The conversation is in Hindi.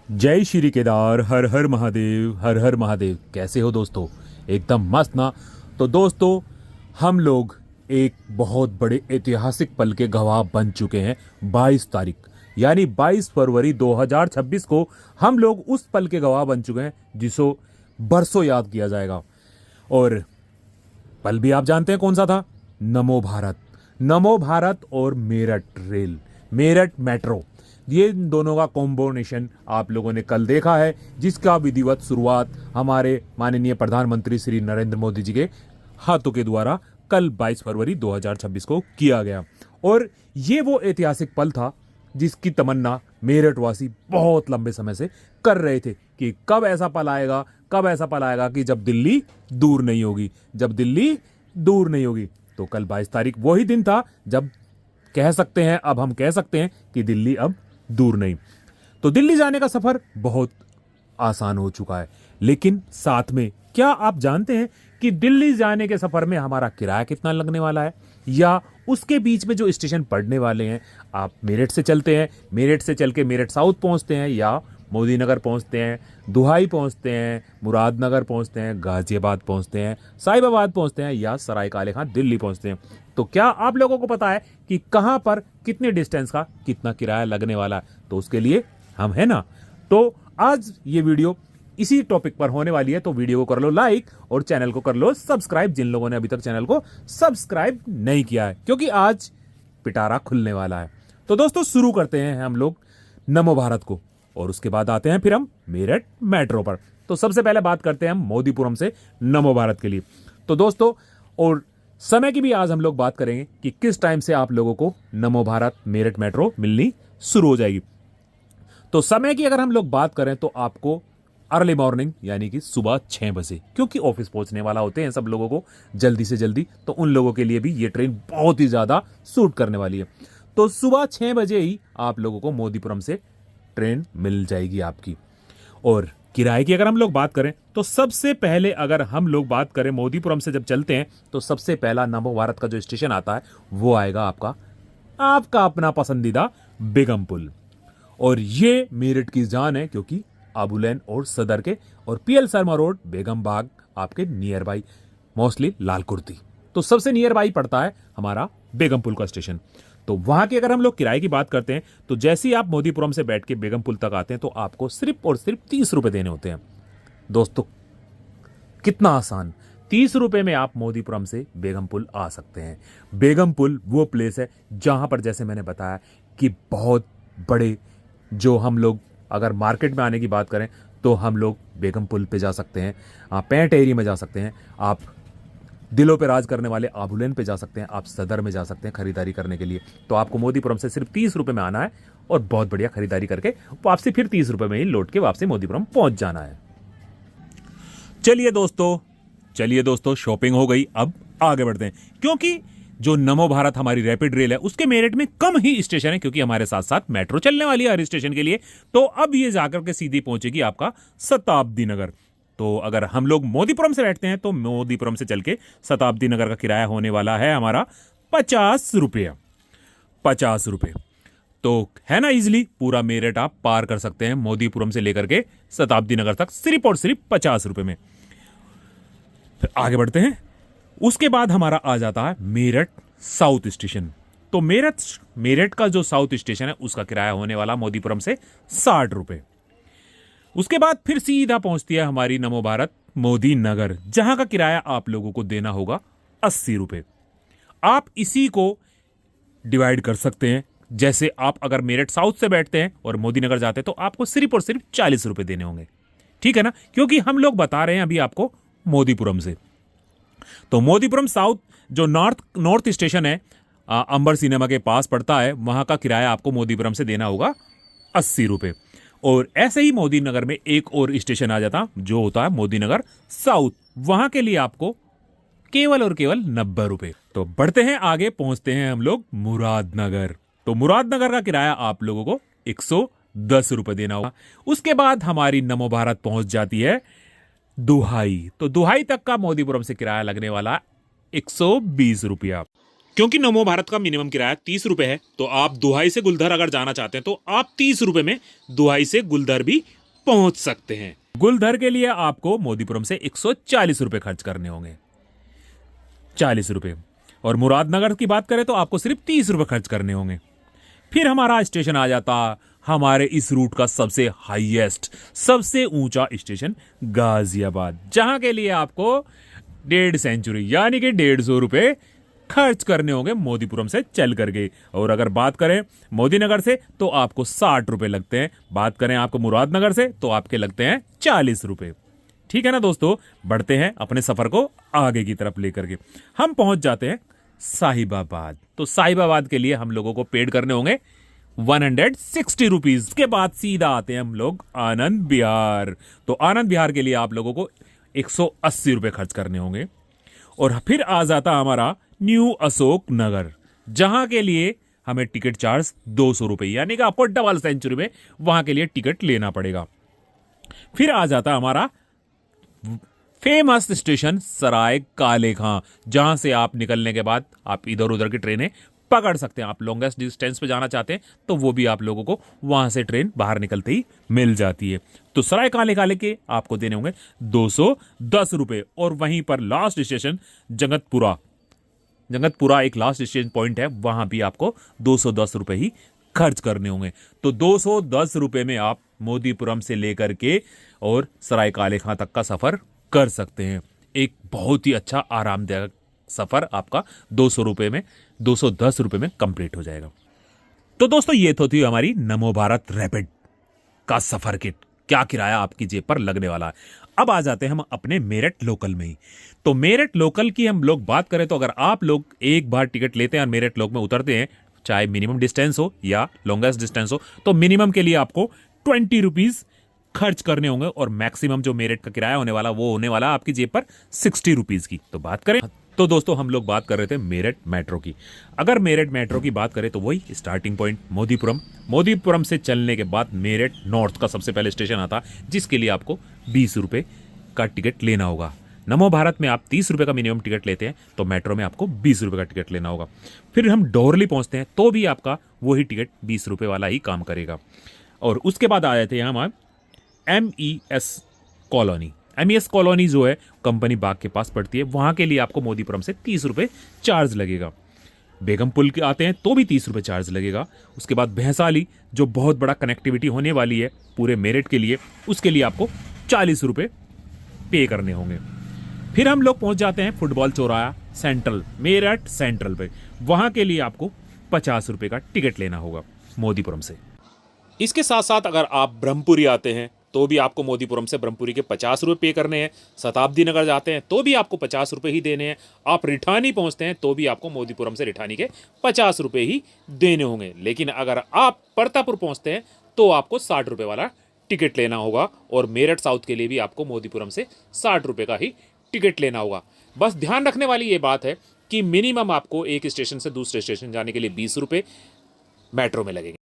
जय श्री केदार, हर हर महादेव, हर हर महादेव। कैसे हो दोस्तों? एकदम मस्त ना। तो दोस्तों, हम लोग एक बहुत बड़े ऐतिहासिक पल के गवाह बन चुके हैं। 22 तारीख यानी 22 फरवरी 2026 को हम लोग उस पल के गवाह बन चुके हैं जिसको बरसों याद किया जाएगा। और पल भी आप जानते हैं कौन सा था? नमो भारत। नमो भारत और मेरठ रेल, मेरठ मेट्रो, ये इन दोनों का कॉम्बिनेशन आप लोगों ने कल देखा है, जिसका विधिवत शुरुआत हमारे माननीय प्रधानमंत्री श्री नरेंद्र मोदी जी के हाथों के द्वारा कल 22 फरवरी 2026 को किया गया। और ये वो ऐतिहासिक पल था जिसकी तमन्ना मेरठ वासी बहुत लंबे समय से कर रहे थे कि कब ऐसा पल आएगा, कब ऐसा पल आएगा कि जब दिल्ली दूर नहीं होगी, जब दिल्ली दूर नहीं होगी। तो कल 22 तारीख वही दिन था जब कह सकते हैं, अब हम कह सकते हैं कि दिल्ली अब दूर नहीं। तो दिल्ली जाने का सफर बहुत आसान हो चुका है। लेकिन साथ में क्या आप जानते हैं कि दिल्ली जाने के सफर में हमारा किराया कितना लगने वाला है, या उसके बीच में जो स्टेशन पड़ने वाले हैं? आप मेरठ से चलते हैं, मेरठ से चल के मेरठ साउथ पहुंचते हैं, या मोदी नगर पहुंचते हैं, दुहाई पहुंचते हैं, मुरादनगर पहुंचते हैं, गाजियाबाद पहुंचते हैं, साहिबाबाद पहुंचते हैं, या सराय काले खां दिल्ली पहुंचते हैं। तो क्या आप लोगों को पता है कि कहां पर कितने डिस्टेंस का कितना किराया लगने वाला है? तो उसके लिए हम है ना। तो आज ये वीडियो इसी टॉपिक पर होने वाली है। तो वीडियो को कर लो लाइक और चैनल को कर लो सब्सक्राइब, जिन लोगों ने अभी तक चैनल को सब्सक्राइब नहीं किया है, क्योंकि आज पिटारा खुलने वाला है। तो दोस्तों, शुरू करते हैं हम लोग नमो भारत को, और उसके बाद आते हैं फिर हम मेरठ मेट्रो पर। तो सबसे पहले बात करते हैं हम मोदीपुरम से नमो भारत के लिए। तो दोस्तों, और समय की भी आज हम लोग बात करेंगे कि किस टाइम से आप लोगों को नमो भारत मेरठ मेट्रो मिलनी शुरू हो जाएगी। तो समय की अगर हम लोग बात करें तो आपको अर्ली मॉर्निंग यानी कि सुबह 6 बजे, क्योंकि ऑफिस पहुंचने वाला होते हैं सब लोगों को जल्दी से जल्दी, तो उन लोगों के लिए भी ये ट्रेन बहुत ही ज्यादा सूट करने वाली है। तो सुबह 6 बजे ही आप लोगों को मोदीपुरम से ट्रेन मिल जाएगी आपकी। और किराए की अगर हम लोग बात करें तो सबसे पहले अगर हम लोग बात करें मोदीपुरम से जब चलते हैं तो सबसे पहला नमो भारत का जो स्टेशन आता है वो आएगा आपका अपना पसंदीदा बेगमपुल। और ये मेरठ की जान है, क्योंकि आबूलेन और सदर के और पीएल शर्मा रोड, बेगम बाग आपके नियर बाई, मोस्टली लाल कुर्ती, तो सबसे नियर बाई पड़ता है हमारा बेगमपुल का स्टेशन। तो वहां की अगर हम लोग किराए की बात करते हैं तो जैसे ही आप मोदीपुरम से बैठ के बेगमपुल तक आते हैं तो आपको सिर्फ और सिर्फ 30 रुपए देने होते हैं। दोस्तों, कितना आसान! 30 रुपए में आप मोदीपुरम से बेगमपुल आ सकते हैं। बेगमपुल वो प्लेस है जहां पर, जैसे मैंने बताया, कि बहुत बड़े, जो हम लोग अगर मार्केट में आने की बात करें तो हम लोग बेगमपुल पे जा सकते हैं, आप पैंट एरिया में जा सकते हैं, आप दिलों पे राज करने वाले आबूलेन पे जा सकते हैं, आप सदर में जा सकते हैं खरीदारी करने के लिए। तो आपको मोदीपुरम से सिर्फ 30 रुपए में आना है और बहुत बढ़िया खरीदारी करके वापसी फिर 30 रुपए में ही लौट के वापसी मोदीपुरम पहुंच जाना है। चलिए दोस्तों, शॉपिंग हो गई, अब आगे बढ़ते हैं। क्योंकि जो नमो भारत हमारी रैपिड रेल है उसके मेरठ में कम ही स्टेशन है, क्योंकि हमारे साथ साथ मेट्रो चलने वाली है हर स्टेशन के लिए। तो अब ये जाकर के सीधी पहुंचेगी आपका शताब्दी नगर। तो अगर हम लोग मोदीपुरम से बैठते हैं तो मोदीपुरम से चल के शताब्दी नगर का किराया होने वाला है हमारा 50 रुपया। 50 रुपये तो है ना, इजिली पूरा मेरठ आप पार कर सकते हैं मोदीपुरम से लेकर के शताब्दी नगर तक सिर्फ और सिर्फ 50 रुपये में। फिर आगे बढ़ते हैं। उसके बाद हमारा आ जाता है मेरठ साउथ स्टेशन। तो मेरठ का जो साउथ स्टेशन है उसका किराया होने वाला मोदीपुरम से 60 रुपए। उसके बाद फिर सीधा पहुंचती है हमारी नमो भारत मोदी नगर, जहां का किराया आप लोगों को देना होगा 80 रुपए। आप इसी को डिवाइड कर सकते हैं, जैसे आप अगर मेरठ साउथ से बैठते हैं और मोदी नगर जाते हैं तो आपको सिर्फ और सिर्फ 40 रुपए देने होंगे। ठीक है ना, क्योंकि हम लोग बता रहे हैं अभी आपको मोदीपुरम से। तो मोदीपुरम साउथ जो नॉर्थ स्टेशन है, अंबर सिनेमा के पास पड़ता है, वहां का किराया आपको मोदीपुरम से देना होगा 80 रुपए। और ऐसे ही मोदी नगर में एक और स्टेशन आ जाता जो होता है मोदी नगर साउथ, वहां के लिए आपको केवल और केवल 90 रुपए। तो बढ़ते हैं आगे, पहुंचते हैं हम लोग मुरादनगर। तो मुरादनगर का किराया आप लोगों को 110 रुपए देना होगा। उसके बाद हमारी नमो भारत पहुंच जाती है दुहाई। तो दुहाई तक का मोदीपुरम से किराया लगने वाला 120 रुपया। क्योंकि नमो भारत का मिनिमम किराया 30 रुपए है, तो आप दुहाई से गुलधर अगर जाना चाहते हैं तो आप 30 रुपए में दुहाई से गुलधर भी पहुंच सकते हैं। गुलधर के लिए आपको मोदीपुरम से 140 रुपए खर्च करने होंगे, 40 रुपए। और मुरादनगर की बात करें तो आपको सिर्फ 30 रुपए खर्च करने होंगे। फिर हमारा स्टेशन आ जाता हमारे इस रूट का सबसे हाईएस्ट, सबसे ऊंचा स्टेशन गाजियाबाद, जहां के लिए आपको 1.5 सेंचुरी यानी कि 150 रुपए खर्च करने होंगे मोदीपुरम से चल करके। और अगर बात करें मोदीनगर से तो आपको 60 रुपए लगते हैं, बात करें आपको मुरादनगर से तो आपके लगते हैं 40 रुपए। ठीक है ना दोस्तों, बढ़ते हैं अपने सफर को आगे की तरफ लेकर के। हम पहुंच जाते हैं साहिबाबाद। तो साहिबाबाद के लिए हम लोगों को पेड करने होंगे 160 रुपीज। के बाद सीधा आते हैं हम लोग आनंद विहार। तो आनंद विहार के लिए आप लोगों को 180 रुपए खर्च करने होंगे। और फिर आ जाता हमारा न्यू अशोक नगर, जहां के लिए हमें टिकट चार्ज 200 रुपए यानी कि आपको डबल सेंचुरी में वहां के लिए टिकट लेना पड़ेगा। फिर आ जाता हमारा फेमस स्टेशन सराय काले खां, जहां से आप निकलने के बाद आप इधर उधर की ट्रेनें पकड़ सकते हैं। आप लॉन्गेस्ट डिस्टेंस पे जाना चाहते हैं तो वो भी आप लोगों को वहां से ट्रेन बाहर निकलते ही मिल जाती है। तो सराय काले काले के आपको देने होंगे 210 रुपए। और वहीं पर लास्ट स्टेशन जगतपुरा, जगतपुरा एक लास्ट स्टेशन पॉइंट है, वहां भी आपको 210 रुपए ही खर्च करने होंगे। तो 210 रुपए में आप मोदीपुरम से लेकर के और सराय काले खां तक का सफर कर सकते हैं। एक बहुत ही अच्छा आरामदायक सफर आपका 200 रुपए में, 210 रुपए में कंप्लीट हो जाएगा। तो दोस्तों ये तो थी हमारी नमो भारत रैपिड का सफर किट, क्या किराया आपकी जेब पर लगने वाला है। अब आ जाते हैं हम अपने मेरठ लोकल में ही। तो मेरठ लोकल की हम लोग बात करें तो अगर आप लोग एक बार टिकट लेते हैं और मेरठ लोक में उतरते हैं, चाहे मिनिमम डिस्टेंस हो या लॉन्गेस्ट डिस्टेंस हो, तो मिनिमम के लिए आपको 20 रुपीज खर्च करने होंगे और मैक्सिमम जो मेरठ का किराया होने वाला वो होने वाला आपकी जेब पर 60 रुपीज की। तो बात करें तो दोस्तों हम लोग बात कर रहे थे मेरठ मेट्रो की। अगर मेरठ मेट्रो की बात करें तो वही स्टार्टिंग पॉइंट मोदीपुरम, मोदीपुरम से चलने के बाद मेरठ नॉर्थ का सबसे पहले स्टेशन आता, जिसके लिए आपको 20 रुपए का टिकट लेना होगा। नमो भारत में आप 30 रुपए का मिनिमम टिकट लेते हैं, तो मेट्रो में आपको 20 रुपए का टिकट लेना होगा। फिर हम डोरली पहुंचते हैं तो भी आपका वही टिकट 20 रुपए वाला ही काम करेगा। और उसके बाद आ जाते हैं हम MES कॉलोनी। MES कॉलोनी जो है कंपनी बाग के पास पड़ती है, वहां के लिए आपको मोदीपुरम से 30 रुपए चार्ज लगेगा। बेगमपुल के आते हैं तो भी 30 रुपए चार्ज लगेगा। उसके बाद भैंसाली, जो बहुत बड़ा कनेक्टिविटी होने वाली है पूरे मेरठ के लिए, उसके लिए आपको 40 रुपए पे करने होंगे। फिर हम लोग पहुंच जाते हैं फुटबॉल चौराहा सेंट्रल, मेरठ सेंट्रल पे, वहां के लिए आपको 50 रुपए का टिकट लेना होगा मोदीपुरम से। इसके साथ साथ अगर आप ब्रह्मपुरी आते हैं तो भी आपको मोदीपुरम से ब्रह्मपुरी के 50 रुपए पे करने हैं। शताब्दी नगर जाते हैं तो भी आपको 50 रुपए ही देने हैं। आप रिठानी पहुंचते हैं तो भी आपको मोदीपुरम से रिठानी के 50 रुपए ही देने होंगे। लेकिन अगर आप परतापुर पहुंचते हैं तो आपको 60 रुपए वाला टिकट लेना होगा। और मेरठ साउथ के लिए भी आपको मोदीपुरम से 60 रुपए का ही टिकट लेना होगा। बस ध्यान रखने वाली ये बात है कि मिनिमम आपको एक स्टेशन से दूसरे स्टेशन जाने के लिए 20 रुपए मेट्रो में लगेंगे।